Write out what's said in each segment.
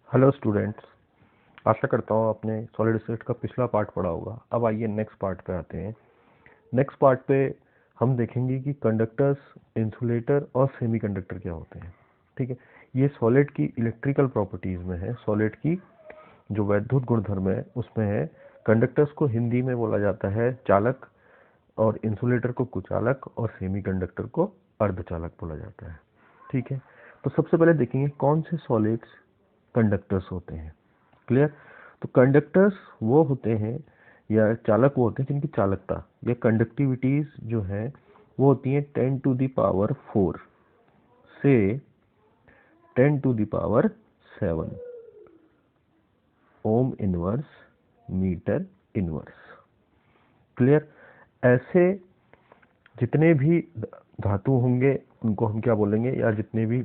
Hello students. आशा करता हूँ आपने सॉलिड स्टेट का पिछला पार्ट पढ़ा होगा। अब आइए नेक्स्ट पार्ट पे आते हैं। नेक्स्ट पार्ट पे हम देखेंगे कि कंडक्टर्स, इंसुलेटर और सेमीकंडक्टर क्या होते हैं। ठीक है, ये सॉलिड की इलेक्ट्रिकल प्रॉपर्टीज़ में है। सॉलिड की जो वैद्युत गुणधर्म है उसमें है। कंडक्टर्स को हिंदी में बोला जाता है चालक, और इंसुलेटर को कुचालक, और सेमीकंडक्टर को अर्धचालक बोला जाता है। ठीक है, तो सबसे पहले देखेंगे कौन से सॉलिड्स कंडक्टर्स होते हैं। क्लियर। तो कंडक्टर्स वो होते हैं या चालक वो होते हैं जिनकी चालकता या कंडक्टिविटीज जो है वो होती है 10 टू द पावर 4 से 10 to the power 7 ohm inverse metre inverse. Clear. ऐसे जितने भी धातु होंगे उनको हम क्या बोलेंगे, या जितने भी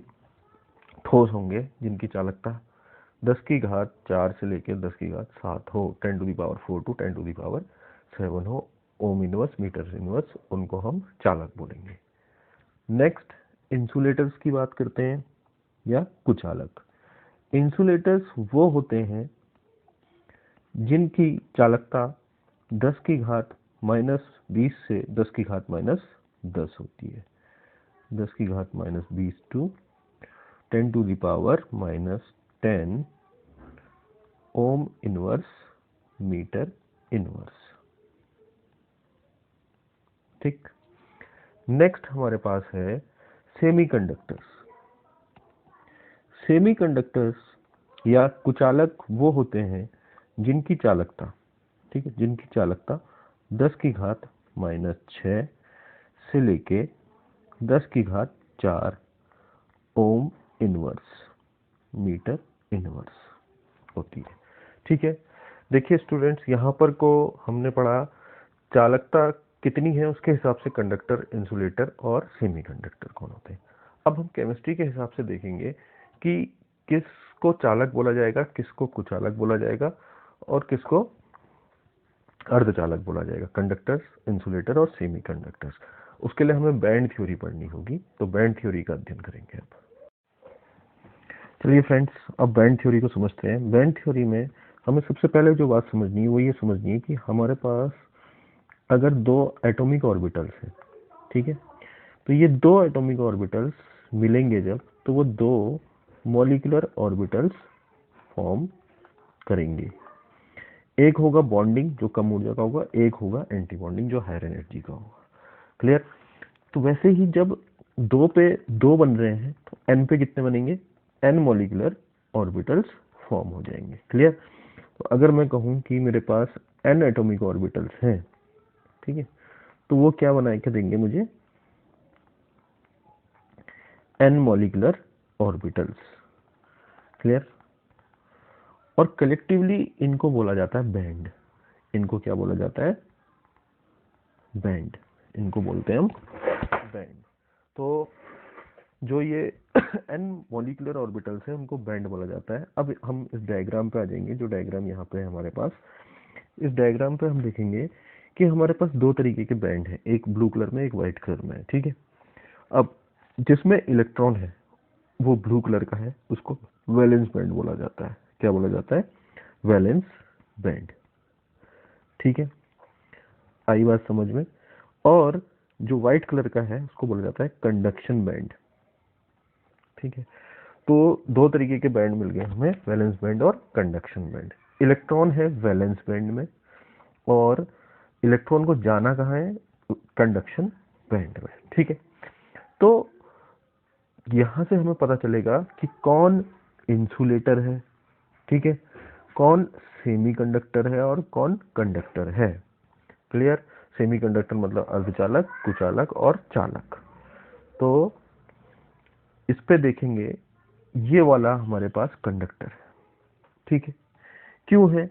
ठोस होंगे जिनकी चालकता 10 की घात 4 से लेकर 10 की घात 7 हो, 10 to the power 4 to 10 to the power 7 हो, ओम इनवर्स मीटर इनवर्स, उनको हम चालक बोलेंगे। नेक्स्ट इंसुलेटर्स की बात करते हैं या कुचालक। इंसुलेटर्स वो होते हैं जिनकी चालकता 10 की घात -20 से 10 की घात -10 होती है। 10 की घात -20 to 10 to the power -10 ohm inverse metre inverse. ठीक। नेक्स्ट हमारे पास है सेमीकंडक्टर्स। सेमीकंडक्टर्स या कुचालक वो होते हैं जिनकी चालकता, ठीक है, जिनकी चालकता 10 की घात -6 से लेके 10 की घात 4 ओम इनवर्स मीटर इनवर्स होती है। ठीक है, देखिए स्टूडेंट्स, यहाँ पर को हमने पढ़ा चालकता कितनी है उसके हिसाब से कंडक्टर, इंसुलेटर और सेमीकंडक्टर कौन होते हैं। अब हम केमिस्ट्री के हिसाब से देखेंगे कि किसको चालक बोला जाएगा, किसको कुचालक बोला जाएगा और किसको अर्धचालक बोला जाएगा। कंडक्टर्स, इंसुलेटर और सेमीकंडक्टर्स। उसके लिए हमें बैंड थ्योरी पढ़नी होगी, तो बैंड थ्योरी का अध्ययन करेंगे अब। चलिए फ्रेंड्स, अब बैंड थ्योरी को समझते हैं। बैंड थ्योरी में हमें सबसे पहले जो बात समझनी है वो ये समझनी है कि हमारे पास अगर दो एटॉमिक ऑर्बिटल्स हैं, ठीक है, तो ये दो एटॉमिक ऑर्बिटल्स मिलेंगे जब, तो वो दो मॉलिक्यूलर ऑर्बिटल्स फॉर्म करेंगे। एक होगा बॉन्डिंग जो कम ऊर्जा का होगा, एक होगा एंटी बॉन्डिंग जो हायर एनर्जी का होगा। क्लियर। तो वैसे ही जब दो पे दो बन रहे हैं तो एन पे कितने बनेंगे, एन मॉलिक्यूलर ऑर्बिटल्स फॉर्म हो जाएंगे। क्लियर। तो अगर मैं कहूं कि मेरे पास एन एटॉमिक ऑर्बिटल्स हैं, ठीक है, तो वो क्या बना के देंगे मुझे, एन मॉलिक्यूलर ऑर्बिटल्स। क्लियर। और कलेक्टिवली इनको बोला जाता है बैंड। इनको क्या बोला जाता है, बैंड। इनको बोलते हैं हम बैंड। तो जो ये एन मॉलिक्यूलर ऑर्बिटल्स हैं उनको बैंड बोला जाता है। अब हम इस डायग्राम पे आ जाएंगे, जो डायग्राम यहाँ पे है हमारे पास। इस डायग्राम पे हम देखेंगे कि हमारे पास दो तरीके के बैंड हैं, एक ब्लू कलर में एक व्हाइट कलर में है। ठीक है, अब जिसमें इलेक्ट्रॉन है वो ब्लू कलर का है, उसको वैलेंस बैंड बोला जाता है। क्या बोला जाता है, वैलेंस बैंड। ठीक है, आई बात समझ में। और जो व्हाइट कलर का है उसको बोला जाता है कंडक्शन बैंड। ठीक है, तो दो तरीके के बैंड मिल गए हमें, वैलेंस बैंड और कंडक्शन बैंड। इलेक्ट्रॉन है वैलेंस बैंड में और इलेक्ट्रॉन को जाना कहाँ है, कंडक्शन बैंड में। ठीक है, तो यहां से हमें पता चलेगा कि कौन इंसुलेटर है, ठीक है, कौन सेमीकंडक्टर है और कौन कंडक्टर है। क्लियर। सेमीकंडक्टर मतलब अर्धचालक, कुचालक और चालक। तो इस पे देखेंगे, ये वाला हमारे पास कंडक्टर है। ठीक है, क्यों है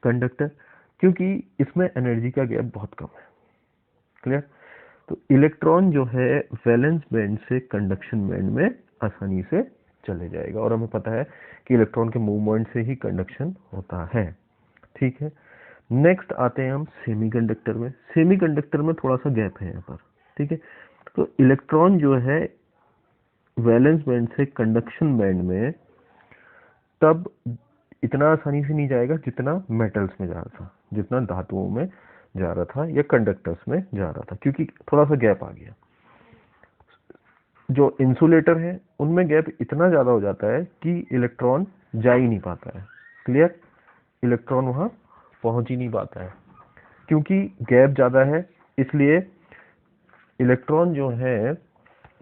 कंडक्टर, क्योंकि इसमें एनर्जी का गैप बहुत कम है। क्लियर। तो इलेक्ट्रॉन जो है वैलेंस बैंड से कंडक्शन बैंड में आसानी से चले जाएगा, और हमें पता है कि इलेक्ट्रॉन के मूवमेंट से ही कंडक्शन होता है। ठीक है, नेक्स्ट आते हैं हम सेमीकंडक्टर में। सेमीकंडक्टर में थोड़ा सा गैप है यहाँ पर। ठीक है, तो इलेक्ट्रॉन जो है वैलेंस बैंड से कंडक्शन बैंड में तब इतना आसानी से नहीं जाएगा जितना मेटल्स में जा रहा था, जितना धातुओं में जा रहा था या कंडक्टर्स में जा रहा था, क्योंकि थोड़ा सा गैप आ गया। जो इंसुलेटर है उनमें गैप इतना ज़्यादा हो जाता है कि इलेक्ट्रॉन जा ही नहीं पाता है। क्लियर? इलेक्ट्रॉन वहाँ पहुँच ही नहीं पाता है, क्योंकि गैप ज़्यादा है, इसलिए इलेक्ट्रॉन जो है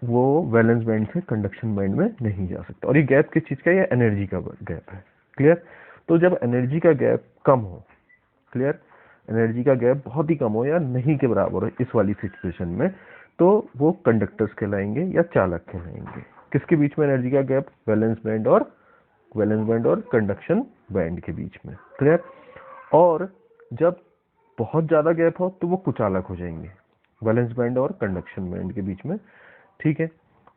वो वैलेंस बैंड से कंडक्शन बैंड में नहीं जा सकता। और ये गैप किस चीज़ का है? ये एनर्जी का गैप है। क्लियर? तो जब एनर्जी का गैप कम हो, क्लियर, एनर्जी का गैप बहुत ही कम हो या नहीं के बराबर हो इस वाली सिचुएशन में, तो वो कंडक्टर्स कहलाएंगे या चालक कहलाएंगे। किसके बीच में एनर्जी का गैप? वैलेंस बैंड और कंडक्शन बैंड के बीच में। क्लियर? और जब बहुत ज़्यादा गैप हो तो वो कुचालक हो जाएंगे, वैलेंस बैंड और कंडक्शन बैंड के बीच में। ठीक है?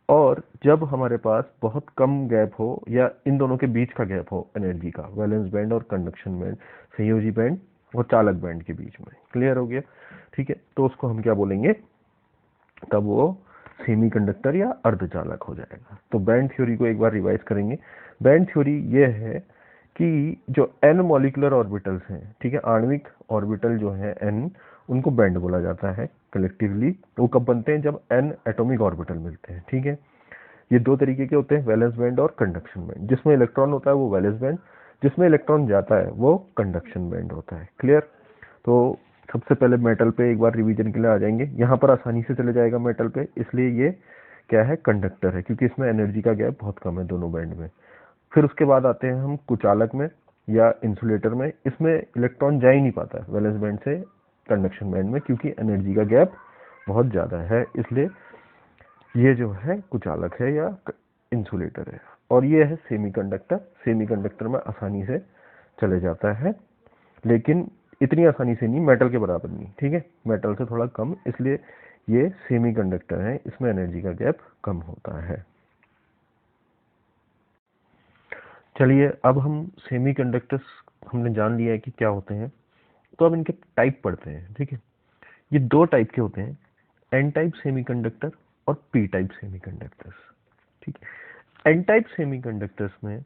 और जब हमारे पास बहुत कम गैप हो या इन दोनों के बीच का गैप हो एनर्जी का, वैलेंस बैंड और कंडक्शन बैंड, संयोजी बैंड और चालक बैंड के बीच में। क्लियर हो गया? ठीक है, तो उसको हम क्या बोलेंगे? तब वो सेमीकंडक्टर या अर्धचालक हो जाएगा। तो बैंड थ्योरी को एक बार रिवाइज करेंगे। बैंड थ्योरी ये है कि जो n मॉलिक्यूलर ऑर्बिटल्स हैं, ठीक है, आणविक ऑर्बिटल जो है n, उनको बैंड बोला जाता है कलेक्टिवली। वो कब बनते हैं? जब n एटॉमिक ऑर्बिटल मिलते हैं। ठीक है, ये दो तरीके के होते हैं, वैलेंस बैंड और कंडक्शन बैंड। जिसमें इलेक्ट्रॉन होता है वो वैलेंस बैंड, जिसमें इलेक्ट्रॉन जाता है वो कंडक्शन बैंड होता है। क्लियर? तो सबसे पहले मेटल पे एक बार रिवीजन के लिए आ जाएंगे। यहाँ पर आसानी से चले जाएगा मेटल पे, इसलिए ये क्या है? कंडक्टर है, क्योंकि इसमें एनर्जी का गैप बहुत कम है दोनों बैंड में। फिर उसके बाद आते हैं हम कुचालक में या इंसुलेटर में। इसमें इलेक्ट्रॉन जा ही नहीं पाता है वैलेंस बैंड से कंडक्शन बैंड में, क्योंकि एनर्जी का गैप बहुत ज़्यादा है, इसलिए ये जो है कुचालक है या इंसुलेटर है। और ये है सेमीकंडक्टर। सेमीकंडक्टर में आसानी से चले जाता है, लेकिन इतनी आसानी से नहीं, मेटल के बराबर नहीं। ठीक है, मेटल से थोड़ा कम, इसलिए ये सेमीकंडक्टर है, इसमें एनर्जी का गैप कम होता है। चलिए, अब हम सेमीकंडक्टर्स हमने जान लिया है कि क्या होते हैं, तो अब इनके टाइप पढ़ते हैं। ठीक है, ये दो टाइप के होते हैं, एन टाइप सेमीकंडक्टर और पी टाइप सेमीकंडक्टर्स। ठीक है, एन टाइप सेमीकंडक्टर्स में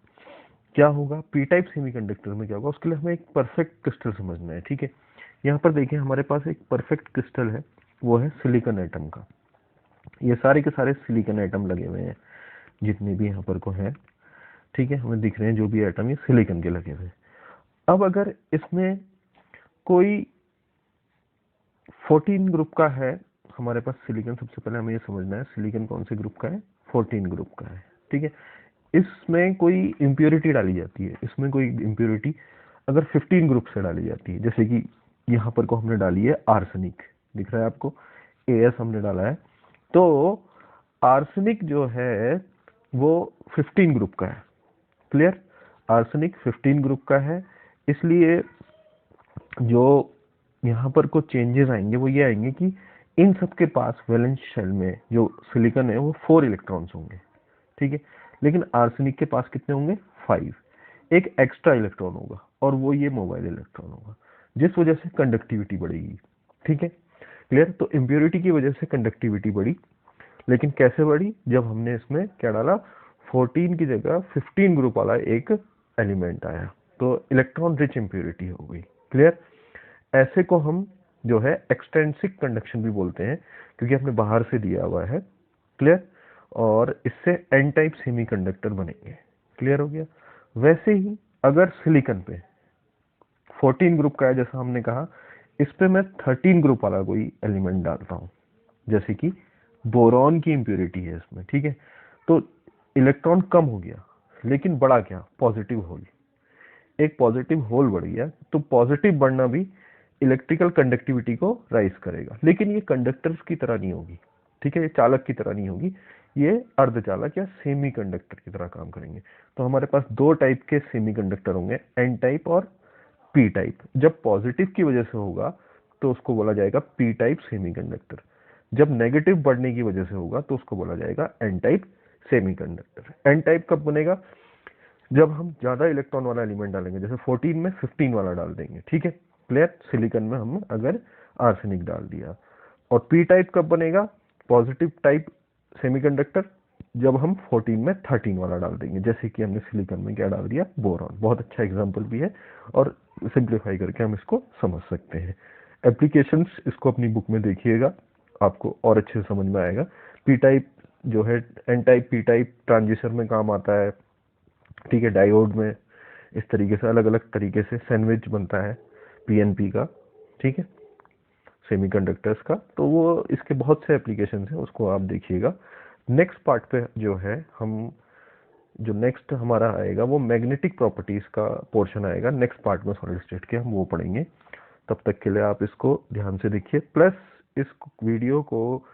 क्या होगा, पी टाइप सेमीकंडक्टर में क्या होगा, उसके लिए हमें एक परफेक्ट क्रिस्टल समझना है। ठीक है, यहाँ पर देखिए हमारे पास एक परफेक्ट क्रिस्टल है, वो है सिलिकॉन एटम का। ये सारे के सारे सिलिकॉन एटम लगे हुए हैं, जितने भी यहाँ पर को हैं। ठीक है, हमें दिख रहे हैं जो भी एटम ये सिलिकॉन के लगे हुए हैं। अब अगर इसमें कोई 14 ग्रुप का है हमारे पास सिलिकॉन, सबसे पहले हमें ये समझना है सिलिकॉन कौन से ग्रुप का है? 14 ग्रुप का है। ठीक है, इसमें कोई इम्प्योरिटी डाली जाती है, इसमें कोई इम्प्योरिटी अगर 15 ग्रुप से डाली जाती है, जैसे कि यहाँ पर को हमने डाली है आर्सेनिक, दिख रहा है आपको, AS हमने डाला है, तो आर्सेनिक जो है वो 15 ग्रुप का है। क्लियर? आर्सेनिक 15 ग्रुप का है, इसलिए जो यहाँ पर कुछ चेंजेस आएंगे वो ये आएंगे कि इन सब के पास वैलेंस शेल में जो सिलिकॉन है वो 4 इलेक्ट्रॉन्स होंगे। ठीक है, लेकिन आर्सेनिक के पास कितने होंगे? 5। एक एक्स्ट्रा इलेक्ट्रॉन होगा और वो ये मोबाइल इलेक्ट्रॉन होगा, जिस वजह से कंडक्टिविटी बढ़ेगी। ठीक है, क्लियर? तो इम्प्योरिटी की वजह से कंडक्टिविटी बढ़ी, लेकिन कैसे बढ़ी? जब हमने इसमें क्या डाला, 14 की जगह 15 ग्रुप वाला एक एलिमेंट आया, तो इलेक्ट्रॉन रिच इम्प्योरिटी हो गई। क्लियर? ऐसे को हम जो है एक्सटेंसिक कंडक्शन भी बोलते हैं, क्योंकि हमने बाहर से दिया हुआ है। क्लियर? और इससे एन टाइप सेमीकंडक्टर बनेंगे। क्लियर हो गया? वैसे ही अगर सिलिकॉन पे 14 ग्रुप का है, जैसा हमने कहा, इस पे मैं 13 ग्रुप वाला कोई एलिमेंट डालता हूँ, जैसे कि बोरॉन की इम्प्योरिटी है इसमें। ठीक है, तो इलेक्ट्रॉन कम हो गया, लेकिन बढ़ा क्या? Positive hole. एक पॉजिटिव होल बढ़ गया, तो पॉजिटिव बढ़ना भी इलेक्ट्रिकल कंडक्टिविटी को राइज करेगा, लेकिन ये कंडक्टर्स की तरह नहीं होगी। ठीक है, ये चालक की तरह नहीं होगी, ये अर्धचालक या सेमी कंडक्टर की तरह काम करेंगे। तो हमारे पास दो टाइप के सेमी कंडक्टर होंगे, एन टाइप और पी टाइप। जब पॉजिटिव की वजह से होगा तो उसको बोला जाएगा पी टाइप सेमी कंडक्टर, जब नेगेटिव बढ़ने की वजह से होगा तो उसको बोला जाएगा N type semiconductor. N type कब बनेगा? जब हम ज्यादा इलेक्ट्रॉन वाला एलिमेंट डालेंगे, जैसे 14 में 15 वाला डाल देंगे। ठीक है, क्लियर? सिलिकॉन में हम अगर आर्सेनिक डाल दिया। और पी टाइप कब बनेगा? पॉजिटिव टाइप सेमीकंडक्टर जब हम 14 में 13 वाला डाल देंगे, जैसे कि हमने सिलिकॉन में क्या डाल दिया, बोरॉन। बहुत अच्छा एग्जांपल भी है और सिंप्लीफाई करके हम इसको समझ सकते हैं। एप्लीकेशंस इसको अपनी बुक में देखिएगा, आपको और अच्छे से समझ में आएगा। पी टाइप जो है N type P type transistor में काम आता है, ठीक है, डायोड में इस तरीके से अलग अलग तरीके से सैंडविच बनता है पीएनपी का, ठीक है, सेमीकंडक्टर्स का। तो वो इसके बहुत से एप्लीकेशंस हैं, उसको आप देखिएगा। नेक्स्ट पार्ट पे जो है हम, जो नेक्स्ट हमारा आएगा वो मैग्नेटिक प्रॉपर्टीज का पोर्शन आएगा नेक्स्ट पार्ट में, सॉलिड स्टेट के हम वो पढ़ेंगे। तब तक के लिए आप इसको ध्यान से देखिए, प्लस इस वीडियो को